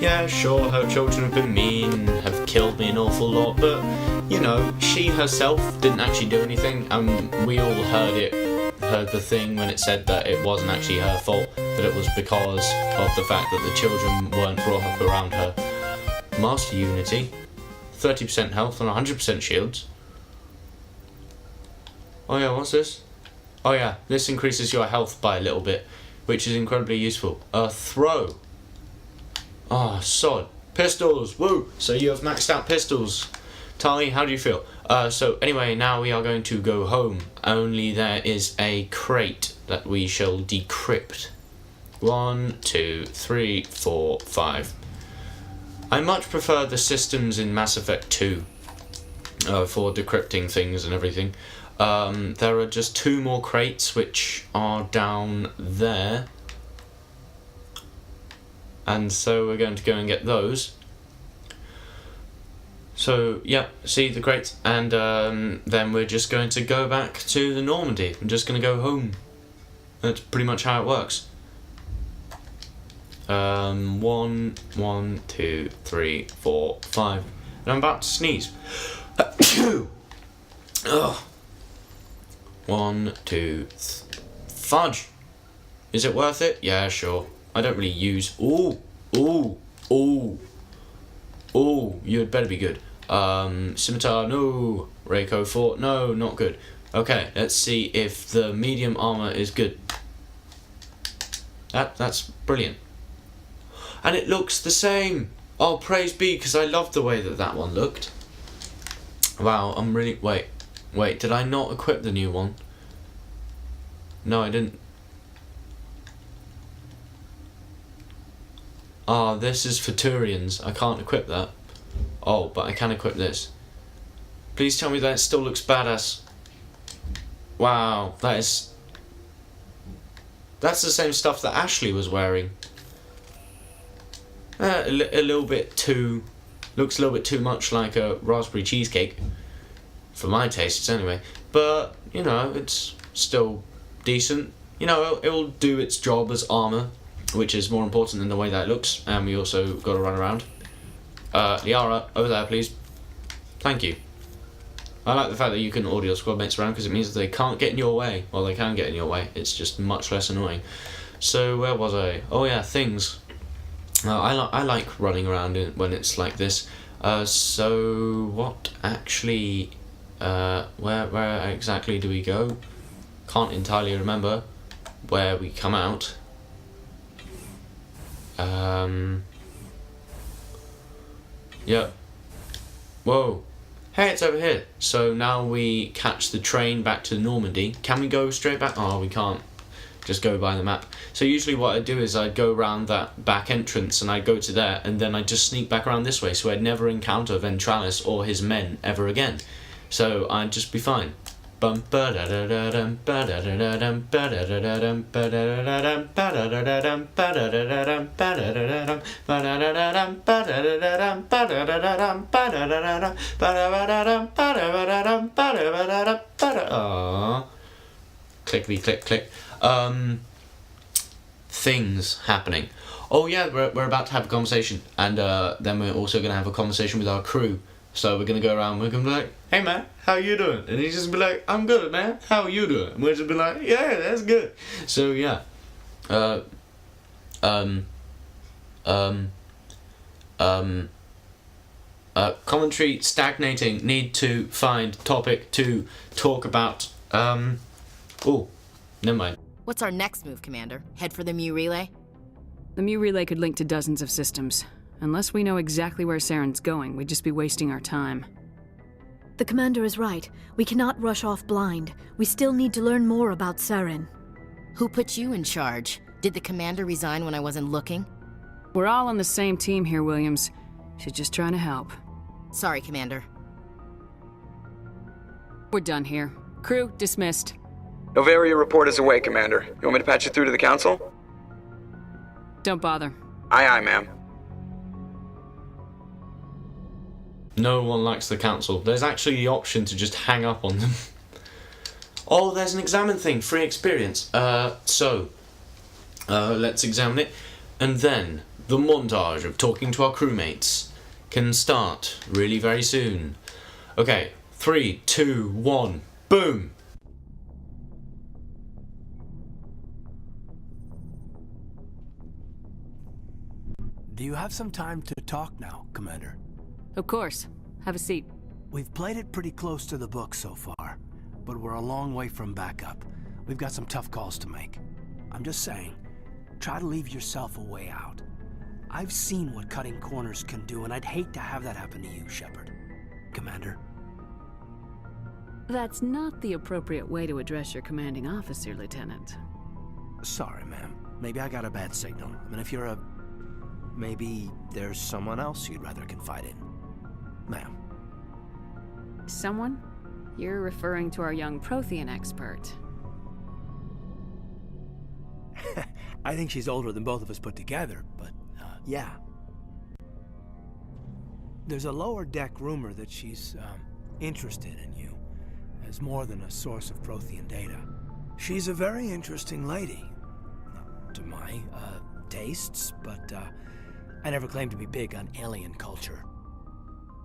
Yeah, sure, her children have been mean, have killed me an awful lot, but, you know, she herself didn't actually do anything, and we all heard the thing when it said that it wasn't actually her fault, that it was because of the fact that the children weren't brought up around her. Master Unity, 30% health and 100% shields. Oh yeah, what's this? Oh yeah, this increases your health by a little bit, which is incredibly useful. Throw. Ah, sod. Pistols, woo! So you have maxed out pistols. Tali, how do you feel? So anyway, now we are going to go home. Only there is a crate that we shall decrypt. 1, 2, 3, 4, 5. I much prefer the systems in Mass Effect 2 for decrypting things and everything. There are just 2 more crates which are down there. And so we're going to go and get those. So, yeah, see the crates. And then we're just going to go back to the Normandy. I'm just going to go home. That's pretty much how it works. 1, 2, 3, 4, 5. And I'm about to sneeze. Ugh. 1, 2, fudge. Is it worth it? Yeah, sure. I don't really use. Ooh, you had better be good. Scimitar, no. Reiko 4, no, not good. Okay, let's see if the medium armor is good. That's brilliant. And it looks the same. Oh, praise be, because I love the way that one looked. Wow, I'm really... Wait, did I not equip the new one? No, I didn't. Ah, this is for Turians. I can't equip that. Oh, but I can equip this. Please tell me that it still looks badass. Wow, that's the same stuff that Ashley was wearing. A little bit too... Looks a little bit too much like a raspberry cheesecake. For my tastes, anyway. But, you know, it's still decent. You know, it'll do its job as armour, which is more important than the way that it looks. And we also got to run around. Liara, over there, please. Thank you. I like the fact that you can order your squad mates around because it means that they can't get in your way. Well, they can get in your way. It's just much less annoying. So, where was I? Oh, yeah, things. I like running around when it's like this. So, what actually... where exactly do we go? Can't entirely remember where we come out. Yeah. Whoa. Hey, it's over here. So now we catch the train back to Normandy. Can we go straight back? Oh, we can't. Just go by the map. So usually what I'd do is I'd go around that back entrance and I'd go to there and then I'd just sneak back around this way so I'd never encounter Ventralis or his men ever again. So I'd just be fine. Bum ba da da da dum ba da da da dum ba da da da dum ba da da da dum ba da da da dum ba da da da dum ba da da da dum ba da da da dum ba da da da dum ba da da da dum ba da da da dum ba da da dum ba da da dum ba da da dum ba da. Aww. Clickety click click. Things happening. Oh yeah, we're about to have a conversation, and then we're also gonna have a conversation with our crew. So we're gonna go around. We're gonna be like, "Hey man, how you doing?" And he's just be like, "I'm good, man. How are you doing?" And we'll just be like, "Yeah, that's good." So yeah, commentary stagnating. Need to find topic to talk about. Oh, never mind. What's our next move, Commander? Head for the Mu Relay? The Mu Relay could link to dozens of systems. Unless we know exactly where Saren's going, we'd just be wasting our time. The Commander is right. We cannot rush off blind. We still need to learn more about Saren. Who put you in charge? Did the Commander resign when I wasn't looking? We're all on the same team here, Williams. She's just trying to help. Sorry, Commander. We're done here. Crew, dismissed. Novaria report is away, Commander. You want me to patch you through to the Council? Don't bother. Aye, aye, ma'am. No one likes the council. There's actually the option to just hang up on them. Oh, there's an examine thing. Free experience. So let's examine it. And then the montage of talking to our crewmates can start really very soon. Okay, 3, 2, 1, boom! Do you have some time to talk now, Commander? Of course. Have a seat. We've played it pretty close to the book so far, but we're a long way from backup. We've got some tough calls to make. I'm just saying, try to leave yourself a way out. I've seen what cutting corners can do, and I'd hate to have that happen to you, Shepard. Commander? That's not the appropriate way to address your commanding officer, Lieutenant. Sorry, ma'am. Maybe I got a bad signal. I mean, if you're a... Maybe there's someone else you'd rather confide in. Ma'am. Someone? You're referring to our young Prothean expert. I think she's older than both of us put together, but, yeah. There's a lower deck rumor that she's, interested in you, as more than a source of Prothean data. She's a very interesting lady. Not to my, tastes, but, I never claimed to be big on alien culture.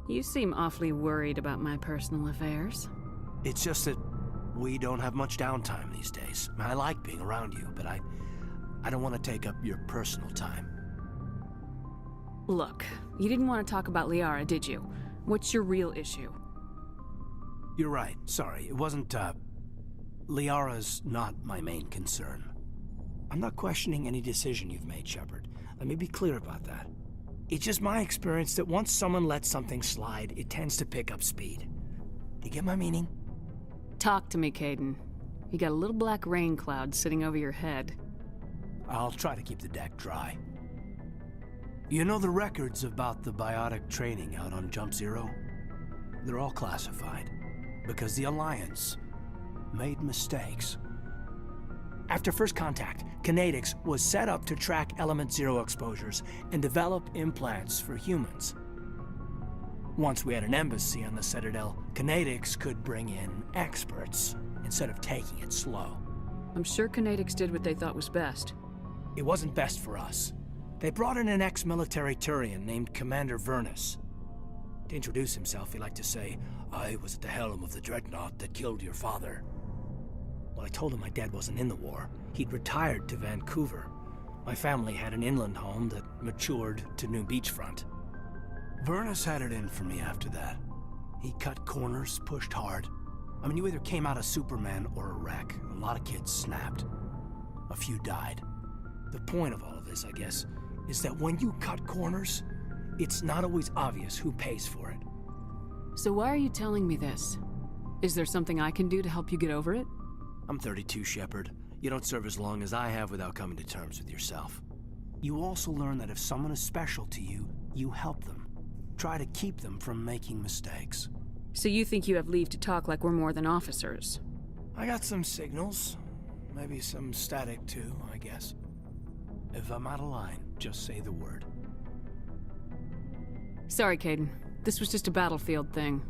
You seem awfully worried about my personal affairs. It's just that we don't have much downtime these days. I like being around you, but I don't want to take up your personal time. Look, you didn't want to talk about Liara, did you? What's your real issue? You're right. Sorry. It wasn't, Liara's not my main concern. I'm not questioning any decision you've made, Shepard. Let me be clear about that. It's just my experience that once someone lets something slide, it tends to pick up speed. Do you get my meaning? Talk to me, Kaidan. You got a little black rain cloud sitting over your head. I'll try to keep the deck dry. You know the records about the biotic training out on Jump Zero? They're all classified, because the Alliance made mistakes. After first contact, Kinetics was set up to track Element Zero exposures and develop implants for humans. Once we had an embassy on the Citadel, Kinetics could bring in experts instead of taking it slow. I'm sure Kinetics did what they thought was best. It wasn't best for us. They brought in an ex-military Turian named Commander Vernus. To introduce himself, he liked to say, "I was at the helm of the dreadnought that killed your father." Well, I told him my dad wasn't in the war. He'd retired to Vancouver. My family had an inland home that matured to New Beachfront. Vernus had it in for me after that. He cut corners, pushed hard. I mean, you either came out a Superman or a wreck. A lot of kids snapped. A few died. The point of all of this, I guess, is that when you cut corners, it's not always obvious who pays for it. So why are you telling me this? Is there something I can do to help you get over it? I'm 32, Shepard. You don't serve as long as I have without coming to terms with yourself. You also learn that if someone is special to you, you help them. Try to keep them from making mistakes. So you think you have leave to talk like we're more than officers? I got some signals. Maybe some static too, I guess. If I'm out of line, just say the word. Sorry, Kaidan. This was just a battlefield thing.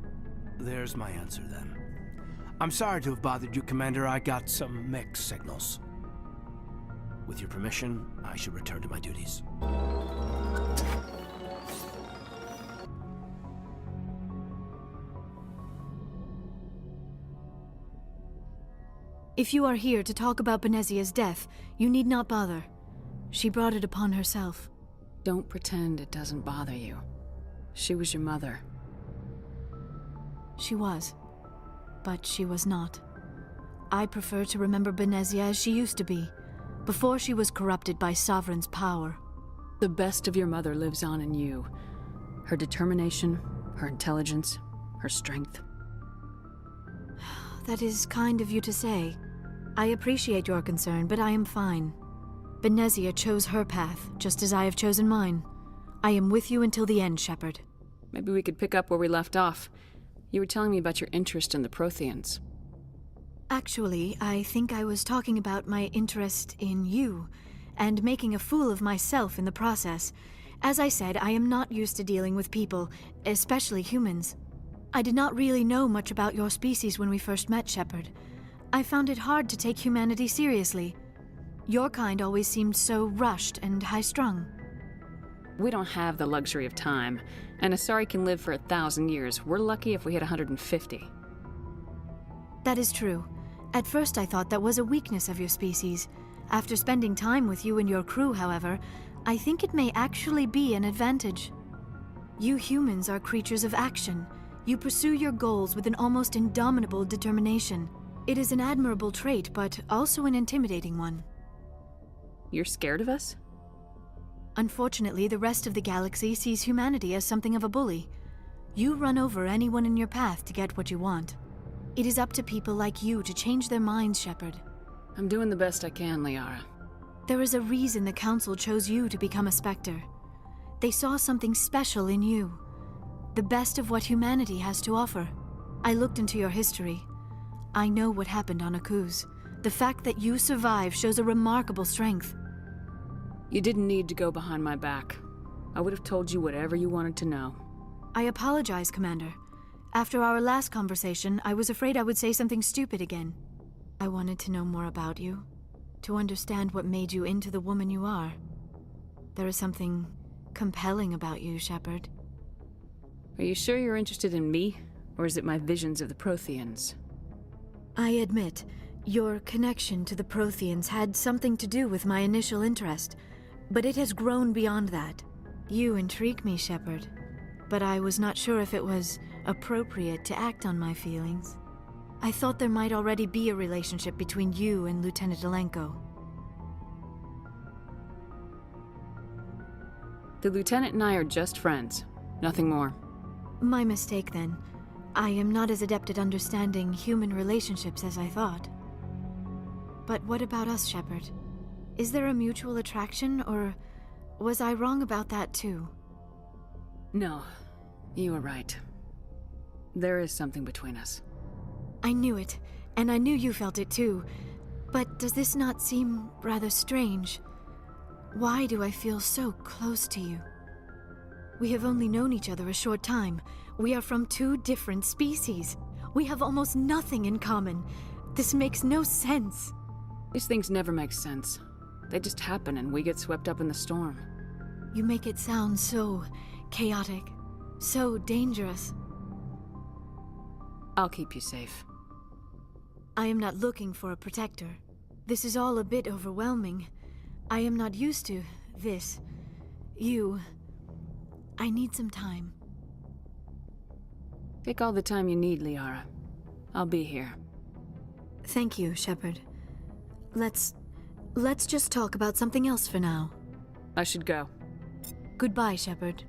There's my answer then. I'm sorry to have bothered you, Commander. I got some mixed signals. With your permission, I should return to my duties. If you are here to talk about Benezia's death, you need not bother. She brought it upon herself. Don't pretend it doesn't bother you. She was your mother. She was. But she was not. I prefer to remember Benezia as she used to be, before she was corrupted by Sovereign's power. The best of your mother lives on in you. Her determination, her intelligence, her strength. That is kind of you to say. I appreciate your concern, but I am fine. Benezia chose her path, just as I have chosen mine. I am with you until the end, Shepard. Maybe we could pick up where we left off. You were telling me about your interest in the Protheans. Actually, I think I was talking about my interest in you, and making a fool of myself in the process. As I said, I am not used to dealing with people, especially humans. I did not really know much about your species when we first met, Shepard. I found it hard to take humanity seriously. Your kind always seemed so rushed and high-strung. We don't have the luxury of time, and Asari can live for 1,000 years. We're lucky if we hit 150. That is true. At first I thought that was a weakness of your species. After spending time with you and your crew, however, I think it may actually be an advantage. You humans are creatures of action. You pursue your goals with an almost indomitable determination. It is an admirable trait, but also an intimidating one. You're scared of us? Unfortunately, the rest of the galaxy sees humanity as something of a bully. You run over anyone in your path to get what you want. It is up to people like you to change their minds, Shepard. I'm doing the best I can, Liara. There is a reason the Council chose you to become a Spectre. They saw something special in you. The best of what humanity has to offer. I looked into your history. I know what happened on Akuz. The fact that you survived shows a remarkable strength. You didn't need to go behind my back. I would have told you whatever you wanted to know. I apologize, Commander. After our last conversation, I was afraid I would say something stupid again. I wanted to know more about you, to understand what made you into the woman you are. There is something compelling about you, Shepard. Are you sure you're interested in me, or is it my visions of the Protheans? I admit, your connection to the Protheans had something to do with my initial interest, but it has grown beyond that. You intrigue me, Shepard, but I was not sure if it was appropriate to act on my feelings. I thought there might already be a relationship between you and Lieutenant Alenko. The Lieutenant and I are just friends. Nothing more. My mistake, then. I am not as adept at understanding human relationships as I thought. But what about us, Shepard? Is there a mutual attraction, or was I wrong about that too? No, you were right. There is something between us. I knew it, and I knew you felt it too. But does this not seem rather strange? Why do I feel so close to you? We have only known each other a short time. We are from two different species. We have almost nothing in common. This makes no sense. These things never make sense. They just happen and we get swept up in the storm. You make it sound so chaotic, so dangerous. I'll keep you safe. I am not looking for a protector. This is all a bit overwhelming. I am not used to this. You. I need some time. Take all the time you need, Liara. I'll be here. Thank you, Shepard. Let's just talk about something else for now. I should go. Goodbye, Shepard.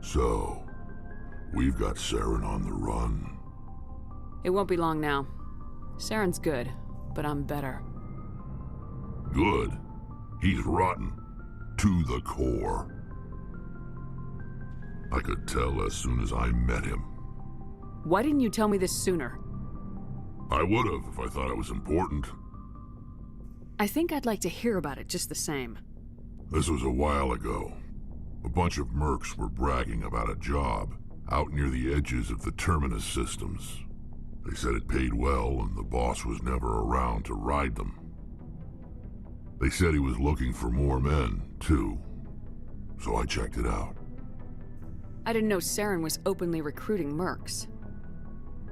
So, we've got Saren on the run. It won't be long now. Saren's good, but I'm better. Good. He's rotten. To the core. I could tell as soon as I met him. Why didn't you tell me this sooner? I would've if I thought it was important. I think I'd like to hear about it just the same. This was a while ago. A bunch of mercs were bragging about a job out near the edges of the Terminus systems. They said it paid well and the boss was never around to ride them. They said he was looking for more men, too. So I checked it out. I didn't know Saren was openly recruiting mercs.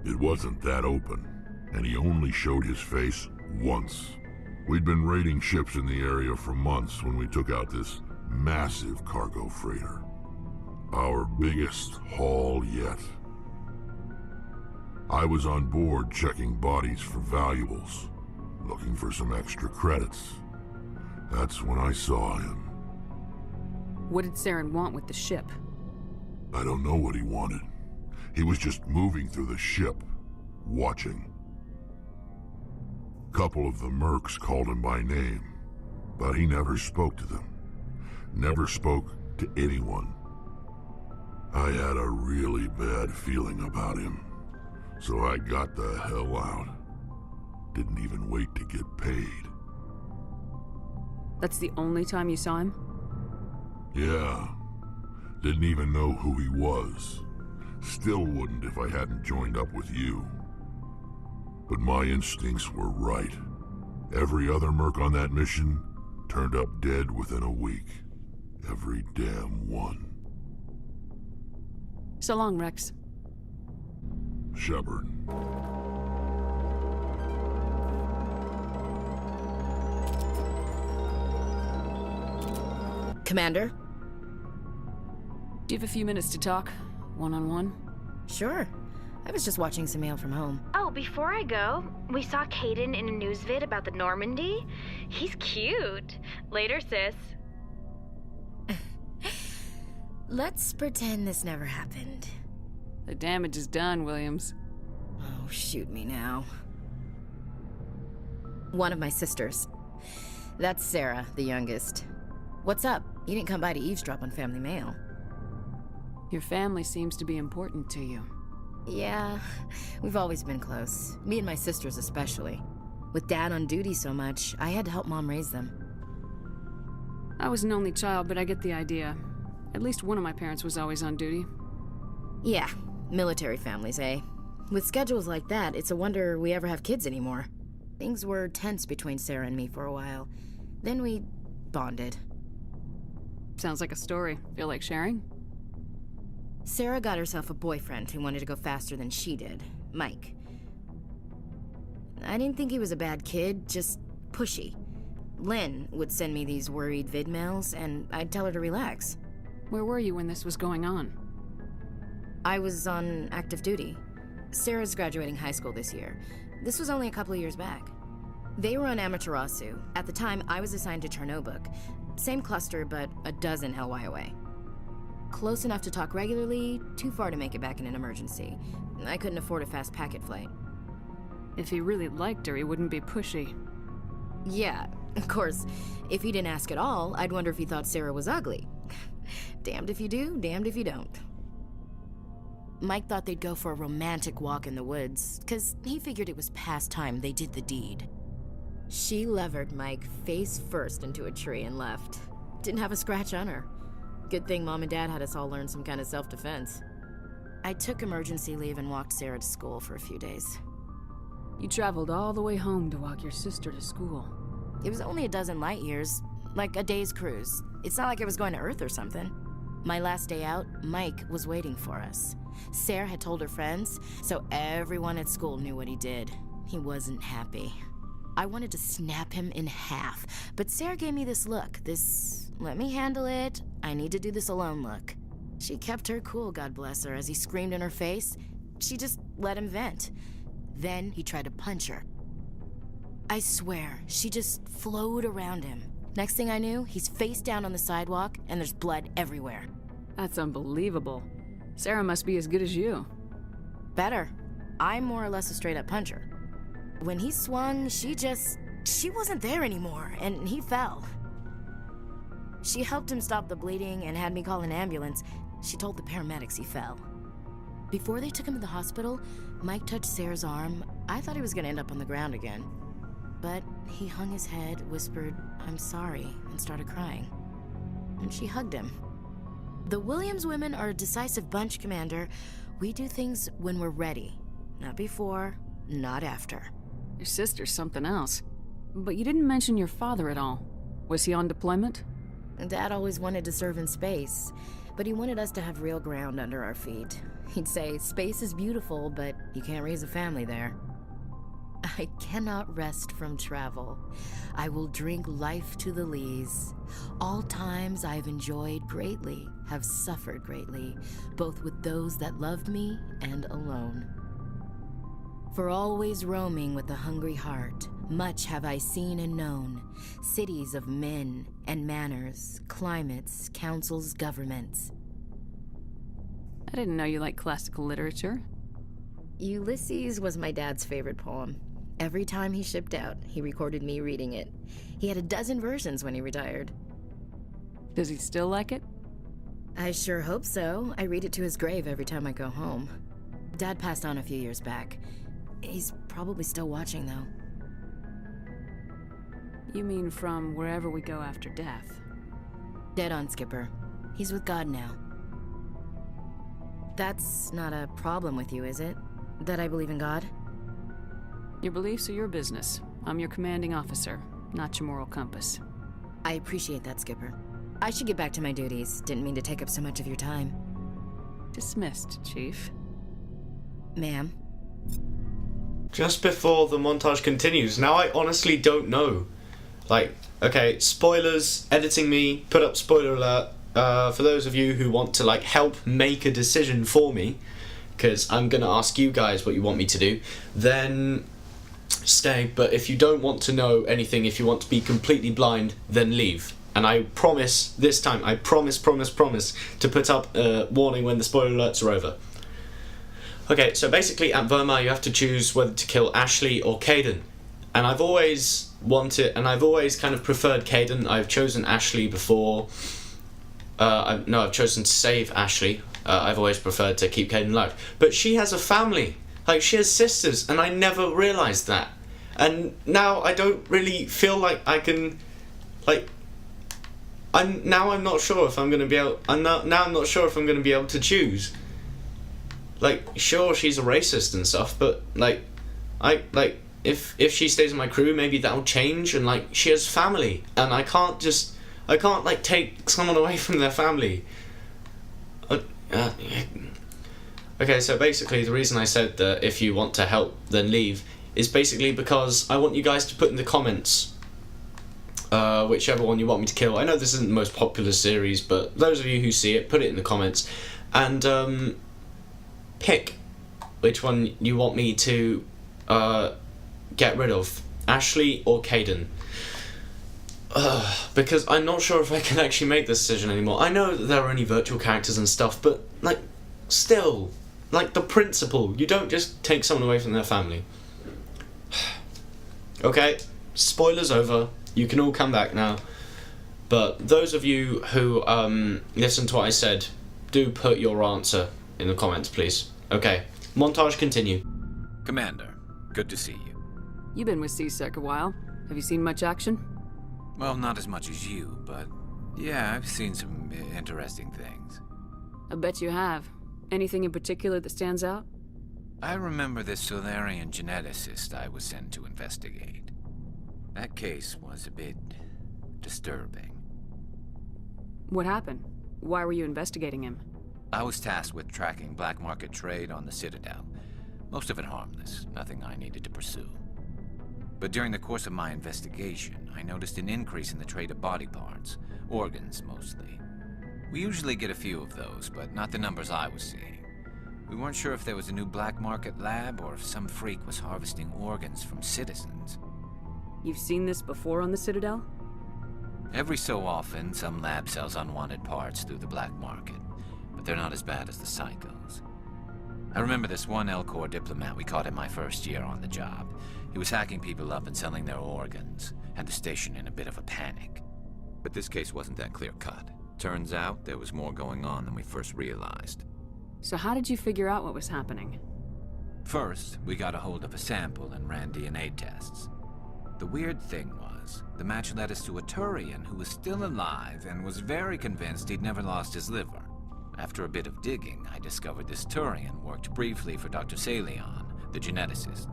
It wasn't that open, and he only showed his face once. We'd been raiding ships in the area for months when we took out this massive cargo freighter. Our biggest haul yet. I was on board checking bodies for valuables, looking for some extra credits. That's when I saw him. What did Saren want with the ship? I don't know what he wanted. He was just moving through the ship, watching. Couple of the mercs called him by name, but he never spoke to them. Never spoke to anyone. I had a really bad feeling about him, so I got the hell out. Didn't even wait to get paid. That's the only time you saw him? Yeah. Didn't even know who he was. Still wouldn't if I hadn't joined up with you. But my instincts were right. Every other merc on that mission turned up dead within a week. Every damn one. So long, Rex. Shepard. Commander? Do you have a few minutes to talk? One-on-one? Sure. I was just watching some mail from home. Oh, before I go, we saw Caden in a news vid about the Normandy. He's cute. Later, sis. Let's pretend this never happened. The damage is done, Williams. Oh, shoot me now. One of my sisters. That's Sarah, the youngest. What's up? You didn't come by to eavesdrop on family mail. Your family seems to be important to you. Yeah, we've always been close. Me and my sisters especially. With Dad on duty so much, I had to help Mom raise them. I was an only child, but I get the idea. At least one of my parents was always on duty. Yeah, military families, eh? With schedules like that, it's a wonder we ever have kids anymore. Things were tense between Sarah and me for a while. Then we bonded. Sounds like a story. Feel like sharing? Sarah got herself a boyfriend who wanted to go faster than she did, Mike. I didn't think he was a bad kid, just pushy. Lynn would send me these worried vid mails, and I'd tell her to relax. Where were you when this was going on? I was on active duty. Sarah's graduating high school this year. This was only a couple of years back. They were on Amaterasu. At the time, I was assigned to Chernobog. Same cluster, but a dozen LY away. Close enough to talk regularly, too far to make it back in an emergency. I couldn't afford a fast packet flight. If he really liked her, he wouldn't be pushy. Yeah, of course. If he didn't ask at all, I'd wonder if he thought Sarah was ugly. Damned if you do, damned if you don't. Mike thought they'd go for a romantic walk in the woods, 'cause he figured it was past time they did the deed. She levered Mike face first into a tree and left. Didn't have a scratch on her. Good thing Mom and Dad had us all learn some kind of self-defense. I took emergency leave and walked Sarah to school for a few days. You traveled all the way home to walk your sister to school. It was only a dozen light years, like a day's cruise. It's not like I was going to Earth or something. My last day out, Mike was waiting for us. Sarah had told her friends, so everyone at school knew what he did. He wasn't happy. I wanted to snap him in half, but Sarah gave me this look, this let me handle it, I need to do this alone look. She kept her cool, God bless her, as he screamed in her face. She just let him vent. Then he tried to punch her. I swear, she just flowed around him. Next thing I knew, he's face down on the sidewalk and there's blood everywhere. That's unbelievable. Sarah must be as good as you. Better. I'm more or less a straight-up puncher. When he swung, she wasn't there anymore, and he fell. She helped him stop the bleeding and had me call an ambulance. She told the paramedics he fell. Before they took him to the hospital, Mike touched Sarah's arm. I thought he was gonna end up on the ground again. But he hung his head, whispered, "I'm sorry," and started crying. And she hugged him. The Williams women are a decisive bunch, Commander. We do things when we're ready. Not before, not after. Your sister's something else. But you didn't mention your father at all. Was he on deployment? Dad always wanted to serve in space, but he wanted us to have real ground under our feet. He'd say, space is beautiful, but you can't raise a family there. I cannot rest from travel. I will drink life to the lees. All times I've enjoyed greatly, have suffered greatly, both with those that loved me and alone. For always roaming with a hungry heart, much have I seen and known, cities of men and manners, climates, councils, governments. I didn't know you liked classical literature. Ulysses was my dad's favorite poem. Every time he shipped out, he recorded me reading it. He had a dozen versions when he retired. Does he still like it? I sure hope so. I read it to his grave every time I go home. Dad passed on a few years back. He's probably still watching, though. You mean from wherever we go after death? Dead on, Skipper. He's with God now. That's not a problem with you, is it? That I believe in God? Your beliefs are your business. I'm your commanding officer, not your moral compass. I appreciate that, Skipper. I should get back to my duties. Didn't mean to take up so much of your time. Dismissed, Chief. Ma'am? Just before the montage continues, now I honestly don't know. Like, okay, spoilers, editing me, put up spoiler alert. For those of you who want to, like, help make a decision for me, because I'm going to ask you guys what you want me to do, then stay. But if you don't want to know anything, if you want to be completely blind, then leave. And I promise, this time, I promise to put up a warning when the spoiler alerts are over. Okay, so basically at Vermar you have to choose whether to kill Ashley or Kaidan. And I've always wanted, and I've always kind of preferred Kaidan. I've chosen Ashley before. I've chosen to save Ashley. I've always preferred to keep Kaidan alive. But she has a family. Like, she has sisters, and I never realised that. And now I don't really feel like I can, like, I'm not sure if I'm going to be able, I'm not sure if I'm going to be able to choose. Like, sure, she's a racist and stuff, but, like, if she stays in my crew, maybe that'll change, and, like, she has family, and I can't, like, take someone away from their family. Okay, so basically the reason I said that if you want to help, then leave, is basically because I want you guys to put in the comments whichever one you want me to kill. I know this isn't the most popular series, but those of you who see it, put it in the comments, and, pick which one you want me to get rid of, Ashley or Kaidan. Because I'm not sure if I can actually make this decision anymore. I know that there are only virtual characters and stuff, but, like, still, like, the principle, you don't just take someone away from their family. Okay, spoilers over, you can all come back now, but those of you who listened to what I said, do put your answer in the comments, please. Okay, montage continue. Commander, good to see you. You've been with C-Sec a while. Have you seen much action? Well, not as much as you, but yeah, I've seen some interesting things. I bet you have. Anything in particular that stands out? I remember this Solarian geneticist I was sent to investigate. That case was a bit disturbing. What happened? Why were you investigating him? I was tasked with tracking black market trade on the Citadel. Most of it harmless, nothing I needed to pursue. But during the course of my investigation, I noticed an increase in the trade of body parts, organs mostly. We usually get a few of those, but not the numbers I was seeing. We weren't sure if there was a new black market lab or if some freak was harvesting organs from citizens. You've seen this before on the Citadel? Every so often, some lab sells unwanted parts through the black market, but they're not as bad as the cycles. I remember this one Elcor diplomat we caught in my first year on the job. He was hacking people up and selling their organs, had the station in a bit of a panic. But this case wasn't that clear-cut. Turns out there was more going on than we first realized. So how did you figure out what was happening? First, we got a hold of a sample and ran DNA tests. The weird thing was, the match led us to a Turian who was still alive and was very convinced he'd never lost his liver. After a bit of digging, I discovered this Turian worked briefly for Dr. Salion, the geneticist.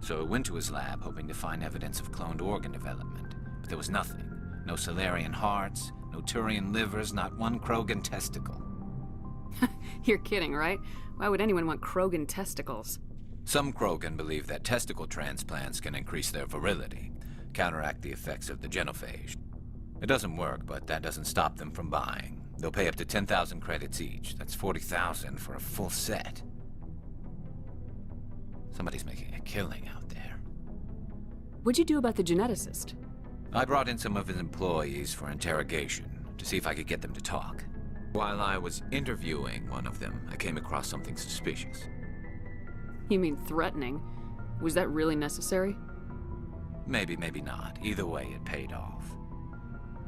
So I went to his lab hoping to find evidence of cloned organ development, but there was nothing. No Solarian hearts, no Turian livers, not one Krogan testicle. You're kidding, right? Why would anyone want Krogan testicles? Some Krogan believe that testicle transplants can increase their virility, counteract the effects of the genophage. It doesn't work, but that doesn't stop them from buying. They'll pay up to 10,000 credits each. That's 40,000 for a full set. Somebody's making a killing out there. What'd you do about the geneticist? I brought in some of his employees for interrogation to see if I could get them to talk. While I was interviewing one of them, I came across something suspicious. You mean threatening? Was that really necessary? Maybe, maybe not. Either way, it paid off.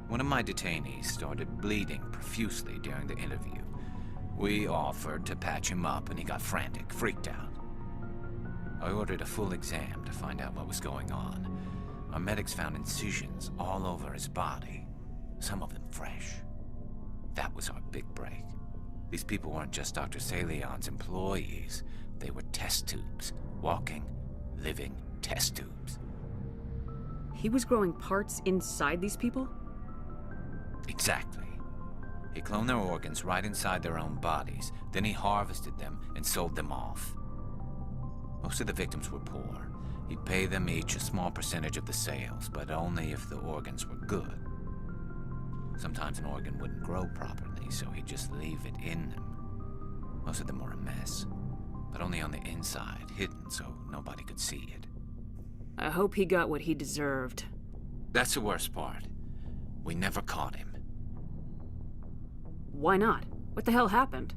One of my detainees started bleeding profusely during the interview. We offered to patch him up and he got frantic, freaked out. I ordered a full exam to find out what was going on. Our medics found incisions all over his body, some of them fresh. That was our big break. These people weren't just Dr. Salion's employees. They were test tubes. Walking, living test tubes. He was growing parts inside these people? Exactly. He cloned their organs right inside their own bodies. Then he harvested them and sold them off. Most of the victims were poor. He'd pay them each a small percentage of the sales, but only if the organs were good. Sometimes an organ wouldn't grow properly, so he'd just leave it in them. Most of them were a mess, but only on the inside, hidden so nobody could see it. I hope he got what he deserved. That's the worst part. We never caught him. Why not? What the hell happened?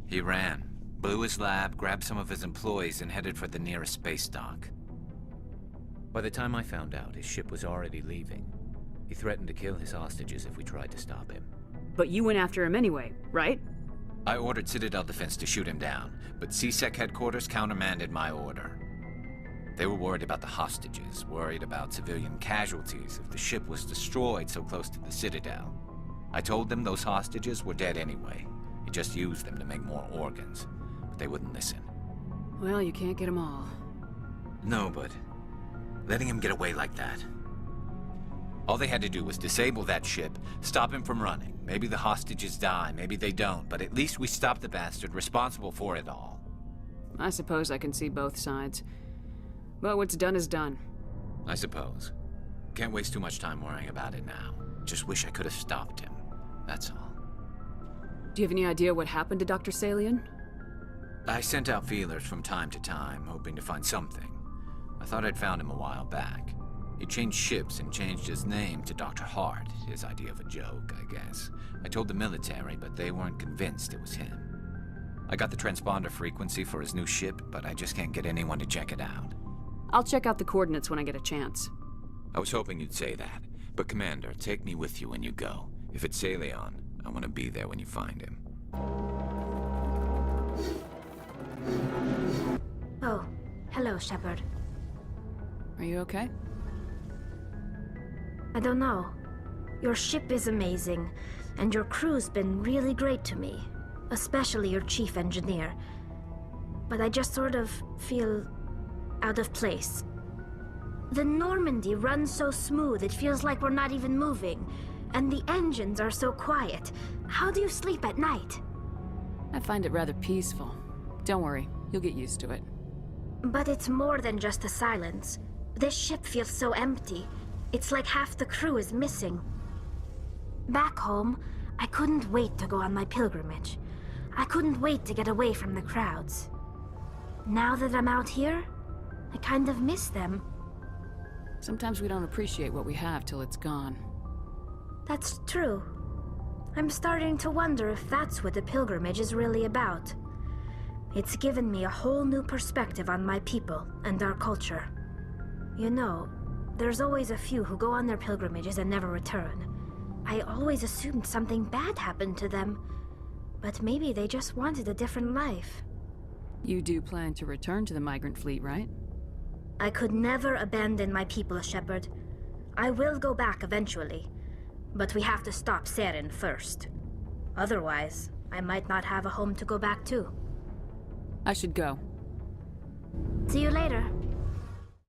He ran, blew his lab, grabbed some of his employees, and headed for the nearest space dock. By the time I found out, his ship was already leaving. He threatened to kill his hostages if we tried to stop him. But you went after him anyway, right? I ordered Citadel Defense to shoot him down, but CSEC headquarters countermanded my order. They were worried about the hostages, worried about civilian casualties if the ship was destroyed so close to the Citadel. I told them those hostages were dead anyway. He just used them to make more organs, but they wouldn't listen. Well, you can't get them all. No, but letting him get away like that. All they had to do was disable that ship, stop him from running. Maybe the hostages die, maybe they don't, but at least we stopped the bastard responsible for it all. I suppose I can see both sides. But what's done is done. I suppose. Can't waste too much time worrying about it now. Just wish I could have stopped him. That's all. Do you have any idea what happened to Dr. Salion? I sent out feelers from time to time, hoping to find something. I thought I'd found him a while back. He changed ships and changed his name to Dr. Hart, his idea of a joke, I guess. I told the military, but they weren't convinced it was him. I got the transponder frequency for his new ship, but I just can't get anyone to check it out. I'll check out the coordinates when I get a chance. I was hoping you'd say that. But Commander, take me with you when you go. If it's Salion, I want to be there when you find him. Oh, hello, Shepard. Are you okay? I don't know. Your ship is amazing, and your crew's been really great to me. Especially your chief engineer. But I just sort of feel out of place. The Normandy runs so smooth it feels like we're not even moving. And the engines are so quiet. How do you sleep at night? I find it rather peaceful. Don't worry, you'll get used to it. But it's more than just the silence. This ship feels so empty. It's like half the crew is missing. Back home, I couldn't wait to go on my pilgrimage. I couldn't wait to get away from the crowds. Now that I'm out here, I kind of miss them. Sometimes we don't appreciate what we have till it's gone. That's true. I'm starting to wonder if that's what the pilgrimage is really about. It's given me a whole new perspective on my people and our culture. You know, there's always a few who go on their pilgrimages and never return. I always assumed something bad happened to them, but maybe they just wanted a different life. You do plan to return to the migrant fleet, right? I could never abandon my people, Shepard. I will go back eventually, but we have to stop Saren first. Otherwise, I might not have a home to go back to. I should go. See you later.